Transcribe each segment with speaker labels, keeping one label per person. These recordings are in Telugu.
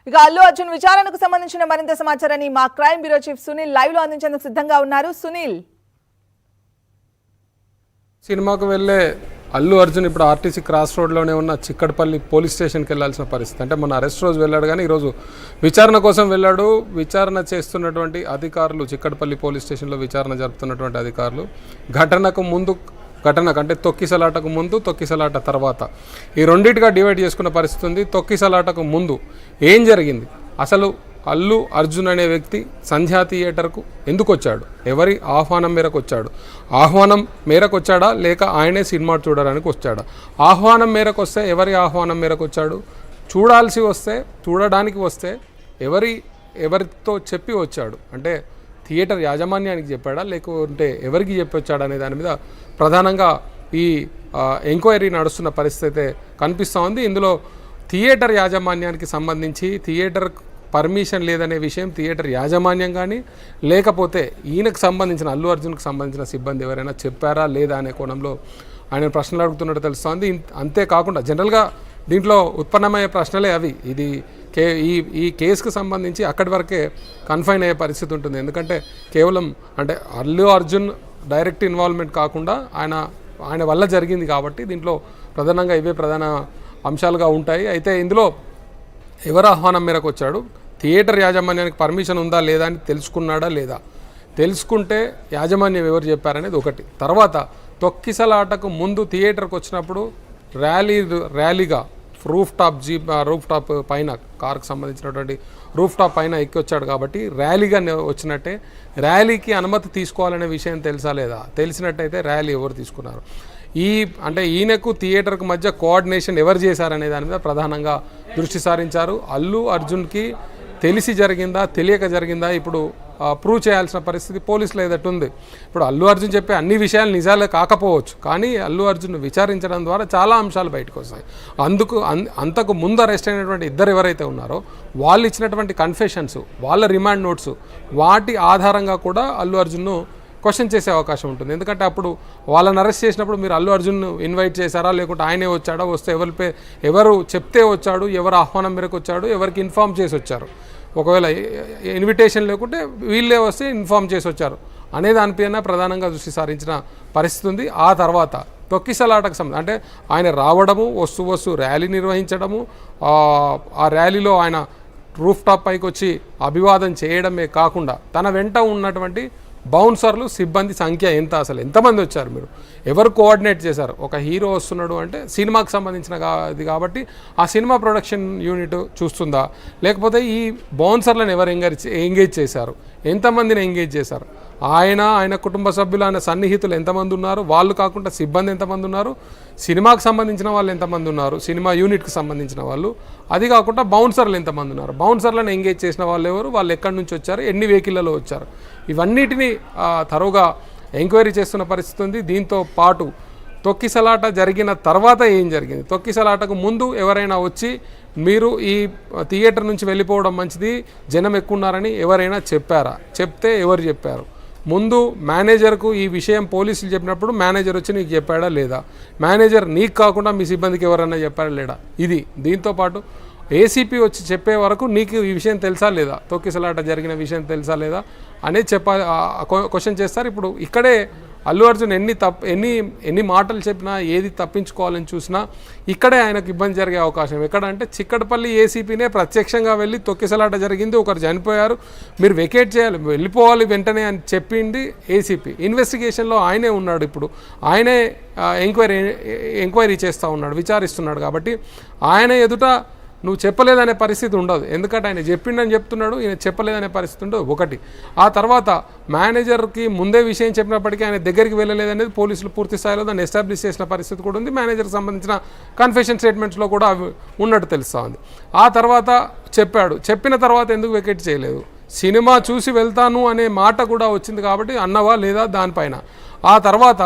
Speaker 1: ఇక అల్లు అర్జున్ విచారణకు సంబంధించిన మరింత సమాచారాన్ని మా crime bureau chief Sunil live లో అందించేందుకు సిద్ధంగా ఉన్నారు. సునీల్,
Speaker 2: సినిమాకు వెళ్ళే అల్లు అర్జున్ ఇప్పుడు ఆర్టీసీ క్రాస్ రోడ్లోనే ఉన్న చిక్కడపల్లి పోలీస్ స్టేషన్కి వెళ్ళాల్సిన పరిస్థితి. అంటే మన అరెస్ట్ రోజు వెళ్ళాడు కానీ ఈరోజు విచారణ కోసం వెళ్ళాడు. విచారణ చేస్తున్నటువంటి అధికారులు, చిక్కడపల్లి పోలీస్ స్టేషన్లో విచారణ జరుపుతున్నటువంటి అధికారులు ఘటనకు అంటే తొక్కిసలాటకు ముందు, తొక్కిసలాట తర్వాత ఈ రెండింటిగా డివైడ్ చేసుకున్న పరిస్థితి ఉంది. తొక్కిసలాటకు ముందు ఏం జరిగింది, అసలు అల్లు అర్జున్ అనే వ్యక్తి సంధ్యా థియేటర్కు ఎందుకు వచ్చాడు, ఎవరి ఆహ్వానం మేరకు వచ్చాడు, ఆహ్వానం మేరకు వచ్చాడా లేక ఆయనే సినిమా చూడడానికి వచ్చాడా, ఆహ్వానం మేరకు వస్తే ఎవరి ఆహ్వానం మేరకు వచ్చాడు, చూడడానికి వస్తే ఎవరితో చెప్పి వచ్చాడు, అంటే థియేటర్ యాజమాన్యానికి చెప్పాడా లేకుంటే ఎవరికి చెప్పి వచ్చాడా అనే దాని మీద ప్రధానంగా ఈ ఎంక్వైరీ నడుస్తున్న పరిస్థితి అయితే కనిపిస్తూ ఉంది. ఇందులో థియేటర్ యాజమాన్యానికి సంబంధించి థియేటర్ పర్మిషన్ లేదనే విషయం థియేటర్ యాజమాన్యం కానీ లేకపోతే ఈయనకు సంబంధించిన అల్లు అర్జున్కి సంబంధించిన సిబ్బంది ఎవరైనా చెప్పారా లేదా అనే కోణంలో ఆయన ప్రశ్నలు అడుగుతున్నట్టు తెలుస్తోంది. అంతేకాకుండా జనరల్గా దీంట్లో ఉత్పన్నమయ్యే ప్రశ్నలే అవి. ఇది ఈ కేసుకు సంబంధించి అక్కడి వరకే కన్ఫైన్ అయ్యే పరిస్థితి ఉంటుంది. ఎందుకంటే కేవలం అంటే అల్లు అర్జున్ డైరెక్ట్ ఇన్వాల్వ్మెంట్ కాకుండా ఆయన వల్ల జరిగింది కాబట్టి దీంట్లో ప్రధానంగా ఇవే ప్రధాన అంశాలుగా ఉంటాయి. అయితే ఇందులో ఎవరు ఆహ్వానం మేరకు వచ్చాడు, థియేటర్ యాజమాన్యానికి పర్మిషన్ ఉందా లేదా అని తెలుసుకున్నాడా లేదా, తెలుసుకుంటే యాజమాన్యం ఎవరు చెప్పారనేది ఒకటి. తర్వాత తొక్కిసలాటకు ముందు థియేటర్కి వచ్చినప్పుడు ర్యాలీగా రూఫ్ టాప్ పైన కారుకు సంబంధించినటువంటి రూఫ్ టాప్ పైన ఎక్కి వచ్చాడు కాబట్టి ర్యాలీగా వచ్చినట్టే. ర్యాలీకి అనుమతి తీసుకోవాలనే విషయం తెలుసా లేదా, తెలిసినట్టయితే ర్యాలీ ఎవరు తీసుకున్నారు, అంటే ఈయనకు థియేటర్కు మధ్య కోఆర్డినేషన్ ఎవరు చేశారనే దాని మీద ప్రధానంగా దృష్టి సారించారు. అల్లు అర్జున్కి తెలిసి జరిగిందా తెలియక జరిగిందా ఇప్పుడు ప్రూవ్ చేయాల్సిన పరిస్థితి పోలీసులు ఏదట్టుంది. ఇప్పుడు అల్లు అర్జున్ చెప్పే అన్ని విషయాలు నిజాలే కాకపోవచ్చు, కానీ అల్లు అర్జున్ విచారించడం ద్వారా చాలా అంశాలు బయటకు వస్తాయి. అంతకు ముందు అరెస్ట్ అయినటువంటి ఇద్దరు ఎవరైతే ఉన్నారో వాళ్ళు ఇచ్చినటువంటి కన్ఫెషన్స్, వాళ్ళ రిమాండ్ నోట్స్, వాటి ఆధారంగా కూడా అల్లు అర్జున్ను క్వశ్చన్ చేసే అవకాశం ఉంటుంది. ఎందుకంటే అప్పుడు వాళ్ళని అరెస్ట్ చేసినప్పుడు మీరు అల్లు అర్జున్ను ఇన్వైట్ చేశారా లేకుంటే ఆయనే వచ్చాడా, వస్తే ఎవరు చెప్తే వచ్చాడు, ఎవరు ఆహ్వానం మేరకు వచ్చాడు, ఎవరికి ఇన్ఫామ్ చేసి వచ్చారు, ఒకవేళ ఇన్విటేషన్ లేకుంటే వీళ్ళే వస్తే ఇన్ఫామ్ చేసి వచ్చారు అనే దానిపైన ప్రధానంగా దృష్టి సారించిన పరిస్థితి ఉంది. ఆ తర్వాత తొక్కిసలాటకు సంబంధించి అంటే ఆయన రావడము, వస్తూ ర్యాలీ నిర్వహించడము, ఆ ర్యాలీలో ఆయన రూఫ్ టాప్ పైకి వచ్చి అభివాదం చేయడమే కాకుండా తన వెంట ఉన్నటువంటి బౌన్సర్లు, సిబ్బంది సంఖ్య ఎంత, అసలు ఎంతమంది వచ్చారు, మీరు ఎవరు కోఆర్డినేట్ చేశారు. ఒక హీరో వస్తున్నాడు అంటే సినిమాకి సంబంధించిన ఇది కాబట్టి ఆ సినిమా ప్రొడక్షన్ యూనిట్ చూస్తుందా, లేకపోతే ఈ బౌన్సర్లను ఎవరు ఎంగేజ్ చేశారు, ఎంతమందిని ఎంగేజ్ చేశారు, ఆయన కుటుంబ సభ్యులు, ఆయన సన్నిహితులు ఎంతమంది ఉన్నారు, వాళ్ళు కాకుండా సిబ్బంది ఎంతమంది ఉన్నారు, సినిమాకు సంబంధించిన వాళ్ళు ఎంతమంది ఉన్నారు, సినిమా యూనిట్కి సంబంధించిన వాళ్ళు, అది కాకుండా బౌన్సర్లు ఎంతమంది ఉన్నారు, బౌన్సర్లను ఎంగేజ్ చేసిన వాళ్ళు ఎవరు, వాళ్ళు ఎక్కడి నుంచి వచ్చారు, ఎన్ని వెహికల్లలో వచ్చారు, ఇవన్నిటినీ తరువుగా ఎంక్వైరీ చేస్తున్న పరిస్థితి ఉంది. దీంతో పాటు తొక్కిసలాట జరిగిన తర్వాత ఏం జరిగింది, తొక్కిసలాటకు ముందు ఎవరైనా వచ్చి మీరు ఈ థియేటర్ నుంచి వెళ్ళిపోవడం మంచిది, జనం ఎక్కున్నారని ఎవరైనా చెప్పారా, చెప్తే ఎవరు చెప్పారు, ముందు మేనేజర్కు ఈ విషయం పోలీసులు చెప్పినప్పుడు మేనేజర్ వచ్చి నీకు చెప్పాడా లేదా, మేనేజర్ నీకు కాకుండా మీ సిబ్బందికి ఎవరైనా చెప్పాడా లేడా, ఇది. దీంతోపాటు ఏసీపీ వచ్చి చెప్పే వరకు నీకు ఈ విషయం తెలుసా లేదా, తొక్కిసలాట జరిగిన విషయం తెలుసా లేదా అనేది క్వశ్చన్ చేస్తారు. ఇప్పుడు ఇక్కడే అల్లు అర్జున్ ఎన్ని మాటలు చెప్పినా, ఏది తప్పించుకోవాలని చూసినా ఇక్కడే ఆయనకు ఇబ్బంది జరిగే అవకాశం. ఎక్కడంటే చిక్కడపల్లి ఏసీపీనే ప్రత్యక్షంగా వెళ్ళి తొక్కిసలాట జరిగింది, ఒకరు చనిపోయారు, మీరు వెకేట్ చేయాలి, వెళ్ళిపోవాలి వెంటనే అని చెప్పింది ఏసీపీ. ఇన్వెస్టిగేషన్లో ఆయనే ఉన్నాడు, ఇప్పుడు ఆయనే ఎంక్వైరీ చేస్తూ ఉన్నాడు, విచారిస్తున్నాడు. కాబట్టి ఆయన ఎదుట నువ్వు చెప్పలేదనే పరిస్థితి ఉండదు, ఎందుకంటే ఆయన చెప్పిండని చెప్తున్నాడు, ఈయన చెప్పలేదనే పరిస్థితి ఉండదు ఒకటి. ఆ తర్వాత మేనేజర్కి ముందే విషయం చెప్పినప్పటికీ ఆయన దగ్గరికి వెళ్ళలేదనేది పోలీసులు పూర్తి స్థాయిలో దాన్ని ఎస్టాబ్లిష్ చేసిన పరిస్థితి కూడా ఉంది. మేనేజర్కి సంబంధించిన కన్ఫెషన్ స్టేట్మెంట్స్లో కూడా అవి ఉన్నట్టు తెలుస్తూ ఉంది. ఆ తర్వాత చెప్పిన తర్వాత ఎందుకు వెకేట్ చేయలేదు, సినిమా చూసి వెళ్తాను అనే మాట కూడా వచ్చింది కాబట్టి అన్నవా లేదా దానిపైన. ఆ తర్వాత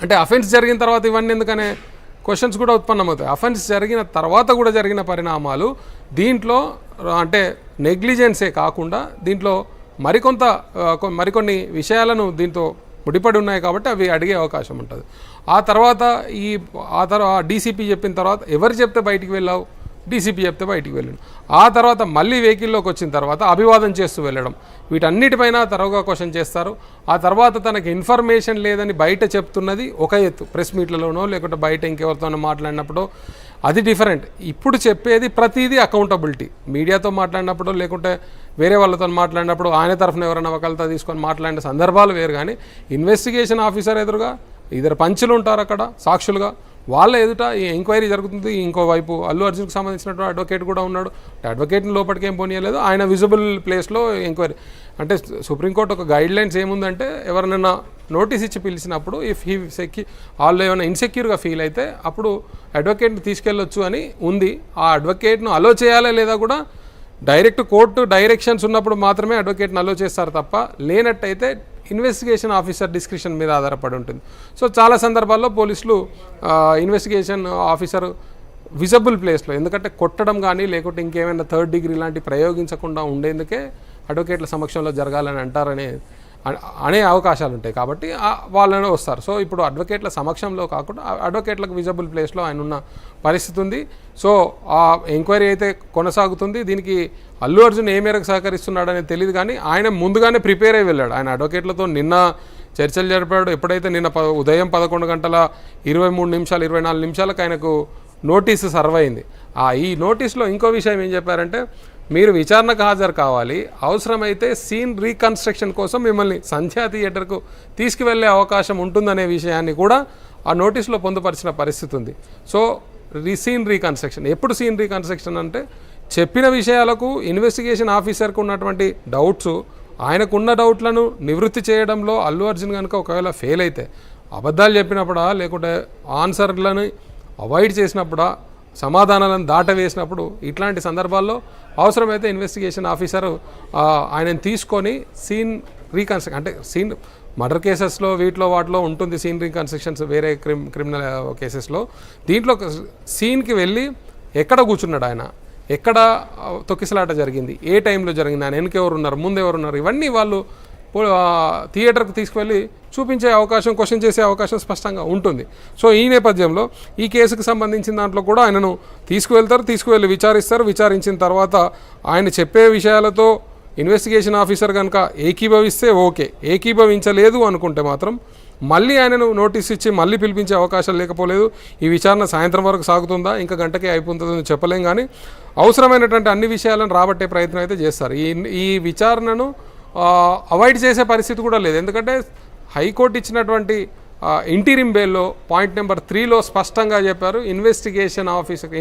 Speaker 2: అంటే అఫెన్స్ జరిగిన తర్వాత ఇవన్నీ ఎందుకనే క్వశ్చన్స్ కూడా ఉత్పన్నమవుతాయి. అఫెన్స్ జరిగిన తర్వాత కూడా జరిగిన పరిణామాలు దీంట్లో అంటే నెగ్లిజెన్సే కాకుండా దీంట్లో మరికొన్ని విషయాలను దీంతో ముడిపడి ఉన్నాయి కాబట్టి అవి అడిగే అవకాశం ఉంటుంది. ఆ తర్వాత డీసీపీ చెప్పిన తర్వాత ఎవరు చెప్తే బయటికి వెళ్ళావు, డీసీపీ చెప్తే బయటికి వెళ్ళాడు. ఆ తర్వాత మళ్ళీ వెహికల్లోకి వచ్చిన తర్వాత అభివాదం చేస్తూ వెళ్ళడం, వీటన్నిటిపైన తరవుగా క్వశ్చన్ చేస్తారు. ఆ తర్వాత తనకి ఇన్ఫర్మేషన్ లేదని బయట చెప్తున్నది ఒక ఎత్తు, ప్రెస్ మీట్లలోనో లేకుంటే బయట ఇంకెవరితోనో మాట్లాడినప్పుడు అది డిఫరెంట్. ఇప్పుడు చెప్పేది ప్రతిదీ అకౌంటబిలిటీ. మీడియాతో మాట్లాడినప్పుడు లేకుంటే వేరే వాళ్ళతో మాట్లాడినప్పుడు ఆయన తరఫున ఎవరైనా వకాలతో తీసుకొని మాట్లాడిన సందర్భాలు వేరు. కానీ ఇన్వెస్టిగేషన్ ఆఫీసర్ ఎదురుగా ఇద్దరు పంచులు ఉంటారు అక్కడ సాక్షులుగా, వాళ్ళ ఎదుట ఈ ఎంక్వైరీ జరుగుతుంది. ఇంకోవైపు అల్లు అర్జున్కి సంబంధించినటువంటి అడ్వకేట్ కూడా ఉన్నాడు. అంటే లోపలికి ఏం పోనీయలేదు, ఆయన విజిబుల్ ప్లేస్లో ఎంక్వైరీ. అంటే సుప్రీంకోర్టు ఒక గైడ్ లైన్స్ ఏముందంటే ఎవరినైనా నోటీస్ ఇచ్చి పిలిచినప్పుడు ఇఫ్ హీ వాళ్ళు ఏమైనా ఇన్సెక్యూర్గా ఫీల్ అయితే అప్పుడు అడ్వకేట్ని తీసుకెళ్ళొచ్చు అని ఉంది. ఆ అడ్వకేట్ను అలో చేయాలా లేదా కూడా డైరెక్ట్ కోర్టు డైరెక్షన్స్ ఉన్నప్పుడు మాత్రమే అడ్వకేట్ని అలో చేస్తారు తప్ప, లేనట్టయితే ఇన్వెస్టిగేషన్ ఆఫీసర్ డిస్క్రిప్షన్ మీద ఆధారపడి ఉంటుంది. సో చాలా సందర్భాల్లో పోలీసులు ఇన్వెస్టిగేషన్ ఆఫీసర్ విజిబుల్ ప్లేస్లో, ఎందుకంటే కొట్టడం కానీ లేకుంటే ఇంకేమైనా థర్డ్ డిగ్రీ లాంటి ప్రయోగించకుండా ఉండేందుకే అడ్వకేట్ల సమక్షంలో జరగాలని అంటారనే అనే అవకాశాలు ఉంటాయి. కాబట్టి వాళ్ళనే వస్తారు. సో ఇప్పుడు అడ్వకేట్ల సమక్షంలో కాకుండా అడ్వకేట్లకు విజిబుల్ ప్లేస్లో ఆయన ఉన్న పరిస్థితి ఉంది. సో ఆ ఎంక్వైరీ అయితే కొనసాగుతుంది. దీనికి అల్లు అర్జున్ ఏ మేరకు సహకరిస్తున్నాడనేది తెలియదు, కానీ ఆయన ముందుగానే ప్రిపేర్ అయి వెళ్ళాడు. ఆయన అడ్వకేట్లతో నిన్న చర్చలు జరిపాడు. ఎప్పుడైతే నిన్న ఉదయం 11:23-24 ఆయనకు నోటీసు సర్వ్ అయింది. ఈ నోటీస్లో ఇంకో విషయం ఏం చెప్పారంటే, మీరు విచారణకు హాజరు కావాలి, అవసరమైతే సీన్ రీకన్స్ట్రక్షన్ కోసం మిమ్మల్ని సంధ్యా థియేటర్కు తీసుకువెళ్ళే అవకాశం ఉంటుందనే విషయాన్ని కూడా ఆ నోటీస్లో పొందుపరిచిన పరిస్థితి ఉంది. సో సీన్ రీకన్స్ట్రక్షన్ ఎప్పుడు సీన్ రీకన్స్ట్రక్షన్ అంటే, చెప్పిన విషయాలకు ఇన్వెస్టిగేషన్ ఆఫీసర్కు ఉన్నటువంటి డౌట్స్, ఆయనకున్న డౌట్లను నివృత్తి చేయడంలో అల్లు అర్జున్ కనుక ఒకవేళ ఫెయిల్ అయితే, అబద్ధాలు చెప్పినప్పుడా లేకుంటే ఆన్సర్లను అవాయిడ్ చేసినప్పుడా, సమాధానాలను దాటవేసినప్పుడు, ఇట్లాంటి సందర్భాల్లో అవసరమైతే ఇన్వెస్టిగేషన్ ఆఫీసరు ఆయనను తీసుకొని సీన్ రీకన్స్ట్రక్షన్, అంటే సీన్ మర్డర్ కేసెస్లో వాటిలో ఉంటుంది సీన్ రీకన్స్ట్రక్షన్స్, వేరే క్రిమినల్ కేసెస్లో. దీంట్లో సీన్కి వెళ్ళి ఎక్కడ కూర్చున్నాడు ఆయన, ఎక్కడ తొక్కిసలాట జరిగింది, ఏ టైంలో జరిగింది, ఆయన వెనకెవరు ఉన్నారు, ముందెవరు ఉన్నారు, ఇవన్నీ వాళ్ళు థియేటర్కి తీసుకువెళ్ళి చూపించే అవకాశం, క్వశ్చన్ చేసే అవకాశం స్పష్టంగా ఉంటుంది. సో ఈ నేపథ్యంలో ఈ కేసుకు సంబంధించిన దాంట్లో కూడా ఆయనను తీసుకువెళ్ళి విచారిస్తారు. విచారించిన తర్వాత ఆయన చెప్పే విషయాలతో ఇన్వెస్టిగేషన్ ఆఫీసర్ కనుక ఏకీభవిస్తే ఓకే, ఏకీభవించలేదు అనుకుంటే మాత్రం మళ్ళీ ఆయనను నోటీస్ ఇచ్చి మళ్ళీ పిలిపించే అవకాశం లేకపోలేదు. ఈ విచారణ సాయంత్రం వరకు సాగుతుందా, ఇంకా గంటకే అయిపోతుందని చెప్పలేం. కానీ అవసరమైనటువంటి అన్ని విషయాలను రాబట్టే ప్రయత్నం అయితే చేస్తారు. ఈ విచారణను అవాయిడ్ చేసే పరిస్థితి కూడా లేదు. ఎందుకంటే హైకోర్టు ఇచ్చినటువంటి ఇంటీరియం బెయిల్లో పాయింట్ నెంబర్ 3లో స్పష్టంగా చెప్పారు,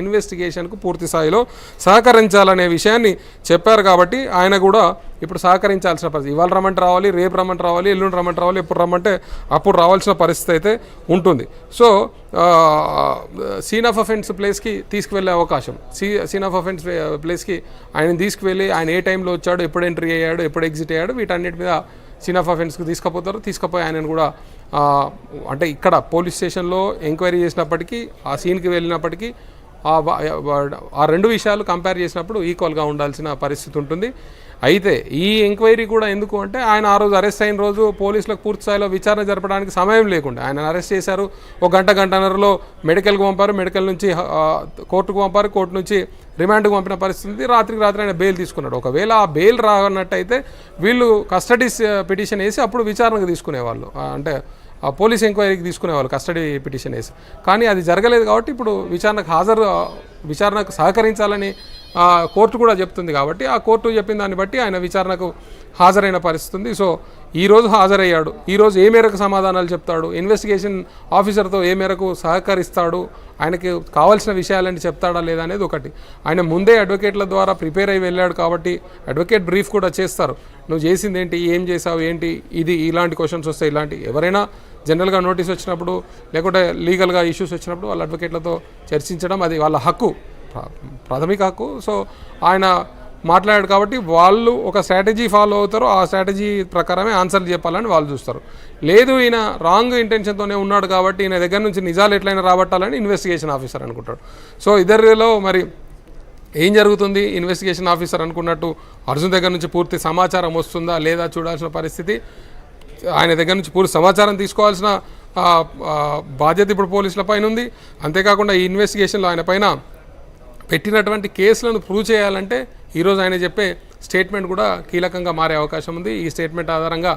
Speaker 2: ఇన్వెస్టిగేషన్కు పూర్తి స్థాయిలో సహకరించాలనే విషయాన్ని చెప్పారు. కాబట్టి ఆయన కూడా ఇప్పుడు సహకరించాల్సిన పరిస్థితి, ఇవాళ రమ్మంటే రావాలి, రేపు రమ్మంటే రావాలి, ఎల్లుండి రమ్మంటే రావాలి, ఎప్పుడు రమ్మంటే అప్పుడు రావాల్సిన పరిస్థితి అయితే ఉంటుంది. సో సీన్ ఆఫ్ అఫెన్స్ ప్లేస్కి తీసుకువెళ్ళే అవకాశం, సీన్ ఆఫ్ అఫెన్స్ ప్లేస్కి ఆయన తీసుకువెళ్ళి ఆయన ఏ టైంలో వచ్చాడు, ఎప్పుడు ఎంట్రీ అయ్యాడు, ఎప్పుడు ఎగ్జిట్ అయ్యాడు, వీటన్నిటి మీద సీన్ ఆఫ్ అఫెన్స్కి తీసుకుపోయి ఆయనను కూడా అంటే ఇక్కడ పోలీస్ స్టేషన్లో ఎంక్వైరీ చేసినప్పటికీ, ఆ సీన్కి వెళ్ళినప్పటికీ ఆ రెండు విషయాలు కంపేర్ చేసినప్పుడు ఈక్వల్గా ఉండాల్సిన పరిస్థితి ఉంటుంది. అయితే ఈ ఎంక్వైరీ కూడా ఎందుకు అంటే, ఆయన ఆ రోజు అరెస్ట్ అయిన రోజు పోలీసులకు పూర్తి స్థాయిలో విచారణ జరపడానికి సమయం లేకుండా ఆయన అరెస్ట్ చేశారు. ఒక గంటన్నరలో మెడికల్కి పంపారు, మెడికల్ నుంచి కోర్టుకు పంపారు, కోర్టు నుంచి రిమాండ్కి పంపిన పరిస్థితి, రాత్రికి రాత్రి ఆయన బెయిల్ తీసుకున్నాడు. ఒకవేళ ఆ బెయిల్ రానట్టయితే వీళ్ళు కస్టడీ పిటిషన్ వేసి అప్పుడు విచారణకు తీసుకునేవాళ్ళు, అంటే పోలీస్ ఎంక్వైరీకి తీసుకునేవాళ్ళు కస్టడీ పిటిషన్ వేసి. కానీ అది జరగలేదు కాబట్టి ఇప్పుడు విచారణకు సహకరించాలని కోర్టు కూడా చెప్తుంది. కాబట్టి ఆ కోర్టు చెప్పిన దాన్ని బట్టి ఆయన విచారణకు హాజరైన పరిస్థితి ఉంది. సో ఈరోజు హాజరయ్యాడు. ఈరోజు ఏ మేరకు సమాధానాలు చెప్తాడు, ఇన్వెస్టిగేషన్ ఆఫీసర్తో ఏ మేరకు సహకరిస్తాడు, ఆయనకి కావాల్సిన విషయాలని చెప్తాడా లేదా అనేది ఒకటి. ఆయన ముందే అడ్వకేట్ల ద్వారా ప్రిపేర్ అయి వెళ్ళాడు కాబట్టి అడ్వకేట్ బ్రీఫ్ కూడా చేస్తారు, నువ్వు చేసింది ఏంటి, ఏం చేసావు ఏంటి, ఇలాంటి క్వశ్చన్స్ వస్తాయి. ఇలాంటి ఎవరైనా జనరల్గా నోటీస్ వచ్చినప్పుడు లేకుంటే లీగల్గా ఇష్యూస్ వచ్చినప్పుడు వాళ్ళ అడ్వకేట్లతో చర్చించడం అది వాళ్ళ హక్కు, ప్రాథమిక హక్కు. సో ఆయన మాట్లాడాడు కాబట్టి వాళ్ళు ఒక స్ట్రాటజీ ఫాలో అవుతారు, ఆ స్ట్రాటజీ ప్రకారమే ఆన్సర్లు చెప్పాలని వాళ్ళు చూస్తారు. లేదు ఈయన రాంగ్ ఇంటెన్షన్తోనే ఉన్నాడు కాబట్టి ఈయన దగ్గర నుంచి నిజాలు ఎట్లయినా రాబట్టాలని ఇన్వెస్టిగేషన్ ఆఫీసర్ అనుకుంటాడు. సో ఇద్దరిలో మరి ఏం జరుగుతుంది, ఇన్వెస్టిగేషన్ ఆఫీసర్ అనుకున్నట్టు అర్జున్ దగ్గర నుంచి పూర్తి సమాచారం వస్తుందా లేదా చూడాల్సిన పరిస్థితి. ఆయన దగ్గర నుంచి పూర్తి సమాచారం తీసుకోవాల్సిన బాధ్యత ఇప్పుడు పోలీసుల పైన ఉంది. అంతేకాకుండా ఈ ఇన్వెస్టిగేషన్లో ఆయన పైన పెట్టినటువంటి కేసులను ప్రూవ్ చేయాలంటే ఈరోజు ఆయన చెప్పే స్టేట్మెంట్ కూడా కీలకంగా మారే అవకాశం ఉంది. ఈ స్టేట్మెంట్ ఆధారంగా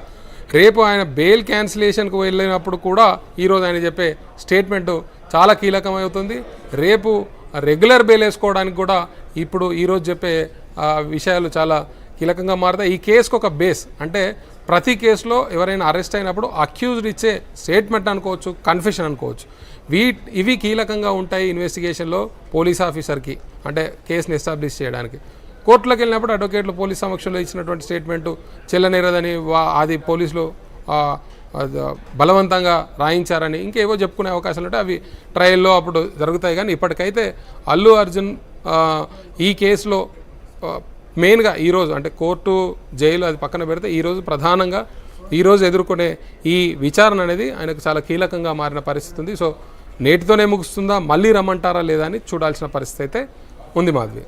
Speaker 2: రేపు ఆయన బెయిల్ క్యాన్సిలేషన్కు వెళ్ళినప్పుడు కూడా ఈరోజు ఆయన చెప్పే స్టేట్మెంట్ చాలా కీలకమవుతుంది. రేపు రెగ్యులర్ బెయిల్ వేసుకోవడానికి కూడా ఇప్పుడు ఈరోజు చెప్పే విషయాలు చాలా కీలకంగా మారుతాయి. ఈ కేసుకు ఒక బేస్ అంటే ప్రతి కేసులో ఎవరైనా అరెస్ట్ అయినప్పుడు అక్యూజ్డ్ ఇచ్చే స్టేట్మెంట్ అనుకోవచ్చు, కన్ఫెషన్ అనుకోవచ్చు. ఇవి కీలకంగా ఉంటాయి ఇన్వెస్టిగేషన్లో పోలీస్ ఆఫీసర్కి, అంటే కేసుని ఎస్టాబ్లిష్ చేయడానికి. కోర్టులోకి వెళ్ళినప్పుడు అడ్వకేట్లు పోలీస్ సమక్షంలో ఇచ్చినటువంటి స్టేట్మెంటు చెల్లనేరదని, అది పోలీసులు బలవంతంగా రాయించారని ఇంకేవో చెప్పుకునే అవకాశాలు ఉంటాయి. అవి ట్రయల్లో అప్పుడు జరుగుతాయి. కానీ ఇప్పటికైతే అల్లు అర్జున్ ఈ కేసులో మెయిన్గా ఈరోజు అంటే కోర్టు, జైలు అది పక్కన పెడితే ఈరోజు ప్రధానంగా ఈరోజు ఎదుర్కొనే ఈ విచారణ అనేది ఆయనకు చాలా కీలకంగా మారిన పరిస్థితి ఉంది. సో నేటితోనే ముగుస్తుందా, మళ్ళీ రమ్మంటారా లేదా అని చూడాల్సిన పరిస్థితి అయితే ఉంది మాధవి.